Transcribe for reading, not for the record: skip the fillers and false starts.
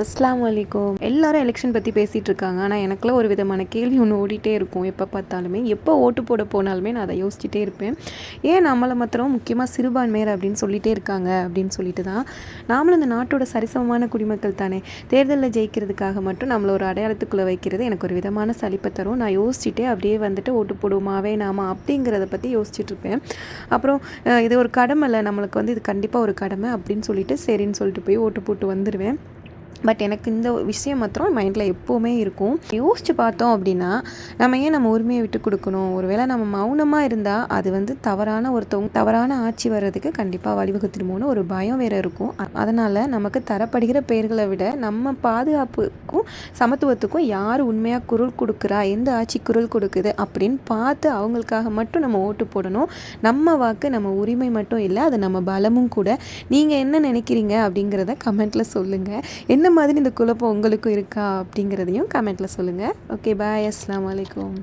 அஸ்ஸலாமு அலைக்கும். எல்லாரும் எலெக்ஷன் பற்றி பேசிகிட்டு இருக்காங்க. ஆனால் எனக்குலாம் ஒரு விதமான கேள்வி ஒன்று ஓடிட்டே இருக்கும். எப்போ பார்த்தாலுமே, எப்போ ஓட்டு போட போனாலுமே நான் அதை யோசிச்சுட்டே இருப்பேன். ஏன் நம்மளை மாத்திரம் முக்கியமாக சிறுபான்மையர் அப்படின்னு சொல்லிகிட்டே இருக்காங்க அப்படின்னு சொல்லிட்டு தான். நாமளும் இந்த நாட்டோட சரிசமமான குடிமக்கள் தானே. தேர்தலில் ஜெயிக்கிறதுக்காக மட்டும் நம்மளை ஒரு அடையாளத்துக்குள்ளே வைக்கிறது எனக்கு ஒரு விதமான சலிப்பை தரும். நான் யோசிச்சுட்டே அப்படியே வந்துட்டு ஓட்டு போடுவோமாவே நாம அப்படிங்கிறத பற்றி யோசிச்சுட்டு இருப்பேன். அப்புறம் இது ஒரு கடமை இல்லை, நம்மளுக்கு வந்து இது கண்டிப்பாக ஒரு கடமை அப்படின்னு சொல்லிட்டு சரின்னு சொல்லிட்டு போய் ஓட்டு போட்டு வந்துடுவேன். பட் எனக்கு இந்த விஷயம் மாத்திரம் மைண்டில் எப்போவுமே இருக்கும். யோசித்து பார்த்தோம் அப்படின்னா, நம்ம ஏன் நம்ம உரிமையை விட்டு கொடுக்கணும்? ஒருவேளை நம்ம மௌனமாக இருந்தால் அது வந்து தவறான ஆட்சி வர்றதுக்கு கண்டிப்பாக வழிவகுத்துடுமோன்னு ஒரு பயம் வேறு இருக்கும். அதனால் நமக்கு தரப்படுகிற பெயர்களை விட நம்ம பாதுகாப்புக்கும் சமத்துவத்துக்கும் யார் உண்மையாக குரல் கொடுக்குறா, எந்த ஆட்சி குரல் கொடுக்குது அப்படின்னு பார்த்து அவங்களுக்காக மட்டும் நம்ம ஓட்டு போடணும். நம்ம வாக்கு நம்ம உரிமை மட்டும் இல்லை, அது நம்ம பலமும் கூட. நீங்கள் என்ன நினைக்கிறீங்க அப்படிங்கிறத கமெண்ட்டில் சொல்லுங்கள். என்ன மாதிரி இந்த குழப்பம் உங்களுக்கும் இருக்கா அப்படிங்கிறதையும் கமெண்ட்டில் சொல்லுங்கள். ஓகே, பாய். அஸ்ஸலாமு அலைக்கும்.